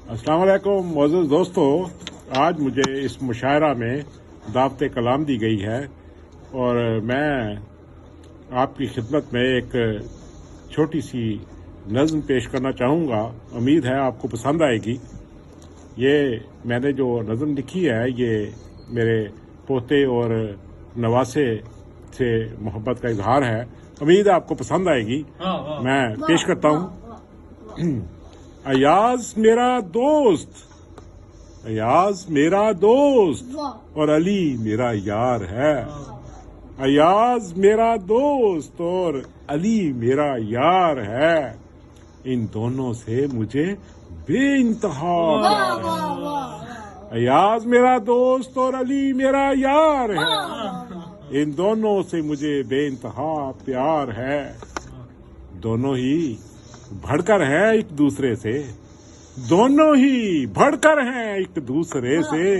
अस्सलाम वालेकुम मोअज़्ज़ज़ दोस्तों, आज मुझे इस मुशायरा में दावत कलाम दी गई है और मैं आपकी खिदमत में एक छोटी सी नज़्म पेश करना चाहूँगा। उम्मीद है आपको पसंद आएगी। ये मैंने जो नज़्म लिखी है ये मेरे पोते और नवासे से मोहब्बत का इजहार है। उम्मीद है आपको पसंद आएगी। मैं पेश करता हूँ। अयाज मेरा दोस्त, अयाज मेरा दोस्त और अली मेरा यार है। अयाज मेरा दोस्त और अली मेरा यार है। इन दोनों से मुझे बेइंतहा प्यार है। अयाज मेरा दोस्त और अली मेरा यार है। इन दोनों से मुझे बेइंतहा प्यार है। दोनों ही भड़कर हैं एक दूसरे से, दोनों ही भड़कर हैं एक दूसरे से।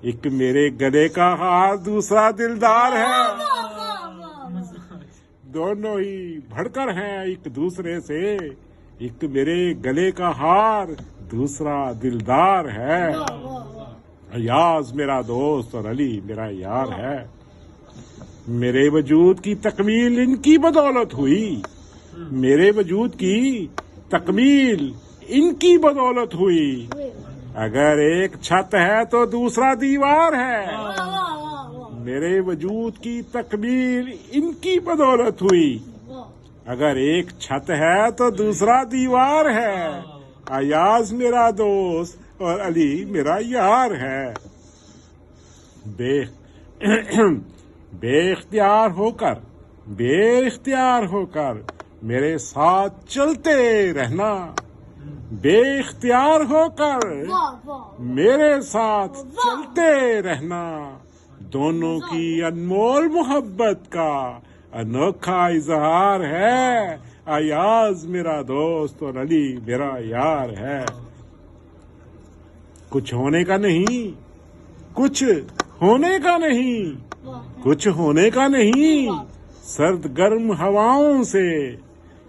एक मेरे गले का हार दूसरा दिलदार है। दोनों ही भड़कर हैं एक दूसरे से। एक मेरे गले का हार दूसरा दिलदार है। अयाज मेरा दोस्त और अली मेरा यार है। मेरे वजूद की तकमील इनकी बदौलत हुई। मेरे वजूद की तकमील इनकी बदौलत हुई। अगर एक छत है तो दूसरा दीवार है। मेरे वजूद की तकमील इनकी बदौलत हुई। अगर एक छत है तो दूसरा दीवार है। अयाज मेरा दोस्त और अली मेरा यार है। बेख्तियार होकर मेरे साथ चलते रहना। बेख्तियार होकर मेरे साथ चलते रहना। दोनों की अनमोल मोहब्बत का अनोखा इजहार है। अयाज मेरा दोस्त और अली मेरा यार है। कुछ होने का नहीं, कुछ होने का नहीं, कुछ होने का नहीं सर्द गर्म हवाओं से।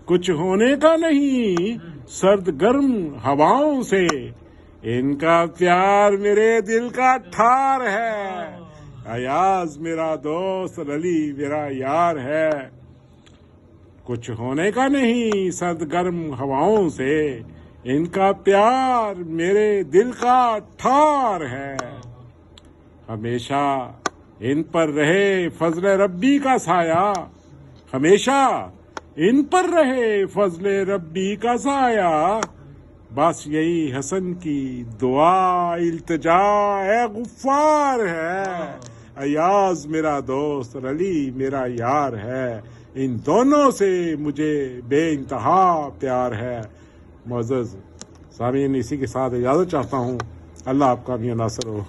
कुछ होने का नहीं सर्द गर्म हवाओं से। इनका प्यार मेरे दिल का ठार है। अयाज मेरा दोस्त और अली मेरा यार है। कुछ होने का नहीं सर्द गर्म हवाओं से। इनका प्यार मेरे दिल का ठार है। हमेशा इन पर रहे फजले रब्बी का साया। हमेशा इन पर रहे फजले रब्बी का साया। बस यही हसन की दुआ इल्तिजा है गुफ्फार है। अयाज मेरा दोस्त और अली मेरा यार है। इन दोनों से मुझे बेइंतहा प्यार है। मुअज़्ज़ज़ सामीन, इसी के साथ इजाज़त चाहता हूँ। अल्लाह आपका भी नासर हो।